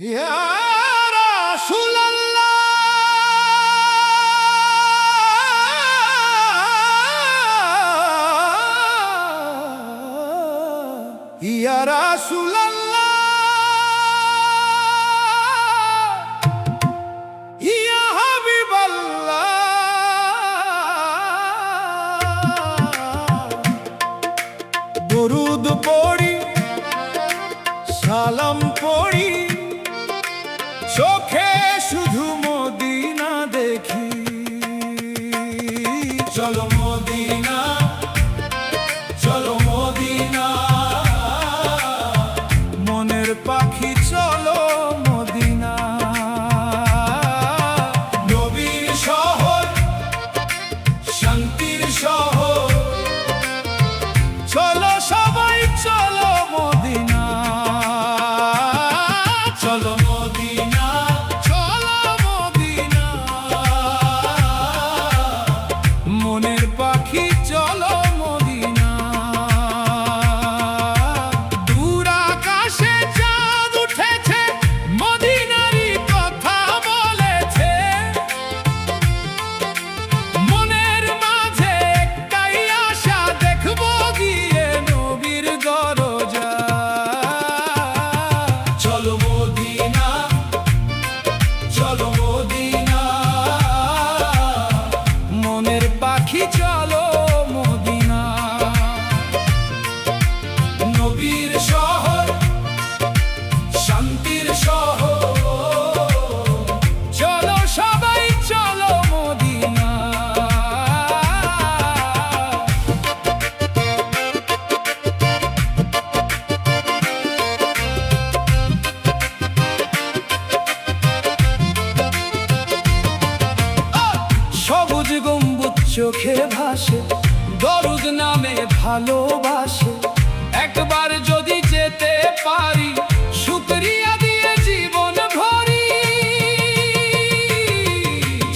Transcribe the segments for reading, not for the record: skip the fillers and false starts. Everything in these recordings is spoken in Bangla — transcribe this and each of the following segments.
ইয়া রাসূলুল্লাহ ইয়া রাসূলুল্লাহ ইয়া হাবিবাল্লাহ দরুদ পড়ি সালাম পড়ি চোখে শুধু মদিনা দেখি চলো মদিনা চলো মদিনা মনের পাখি চলো মদিনা নবীর শহর শান্তির শহর চলো সবাই চলো মদিনা চলো মদিনা চলো মদিনা মনের পাখি চলো মদিনা দূর আকাশে চাঁদ উঠেছে মদিনারই কথা বলেছে মনের মাঝে একটাই আশা দেখবো গিয়ে নবীর দরজা চলো মদিনা চলো মদিনা মনের পাখি চলো মদিনা নবীর শহর শান্তির শহর চলো সবাই চলো মদিনা সবুজ গম্বুজ চোখে ভাসে দরুদ নামে ভালোবাসে একবার যদি যেতে পারি শুকরিয়া দিয়ে জীবন ভরি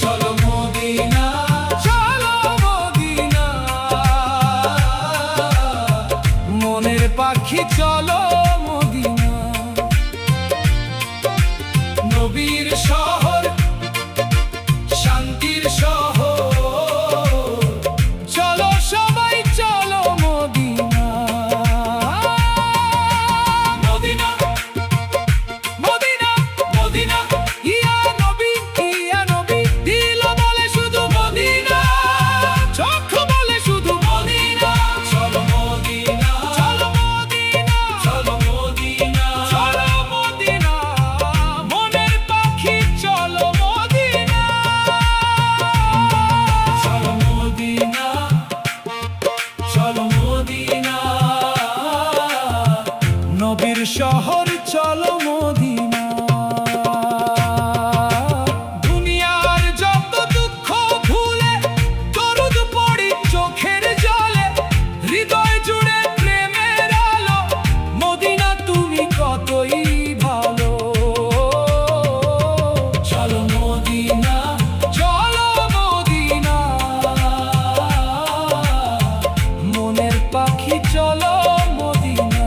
চলো মদিনা চলো মদিনা মনের পাখি চলো মদিনা নবীর শহর শান্তির শহর চলো সবাই চলো মদিনা মদিনা মদিনা মদিনা ইয়া নবী দিল বলে শুধু মদিনা চোখ বলে শুধু মদিনা চলো মদিনা চলো মদিনা চলো মদিনা চলো মদিনা মনের পাখি চলো মদিনা চলো মদিনা চলো মদিনা নবীর শহর চলো মদিনা দুনিয়ার যত দুঃখ ভুলে দরুদ পড়ি চোখের জলে হৃদয় জুড়ে প্রেমের আলো মদিনা তুমি কতই ভালো চলো মদিনা চলো মদিনা মনের পাখি চলো মদিনা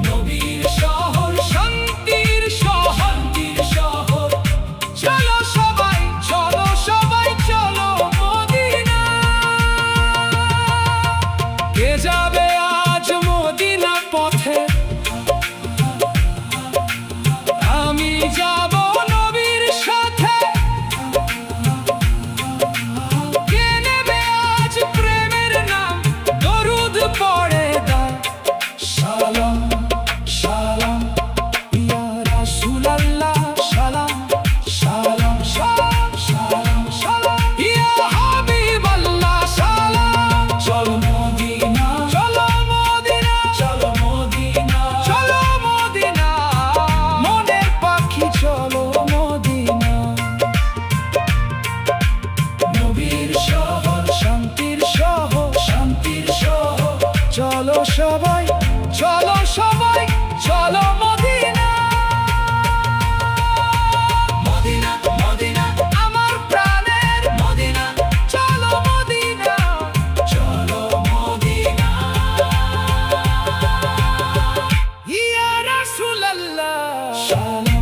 নবীর শহর শান্তির শহর চলো সবাই চলো মদিনা কে যাবে আজ মদিনা পথে আমি যাব নবীর সাথে কে নেবে আজ প্রেমের নাম দরুদ পড়ে দাও সালাম সালাম ইয়া রাসূলুল্লাহ সালাম সালাম সালাম সালাম সালাম ইয়া হাবিবাল্লাহ সালাম চলো মদিনা চলো মদিনা চলো মদিনা চলো মদিনা মনের পাখি চলো রাসূলুল্লাহ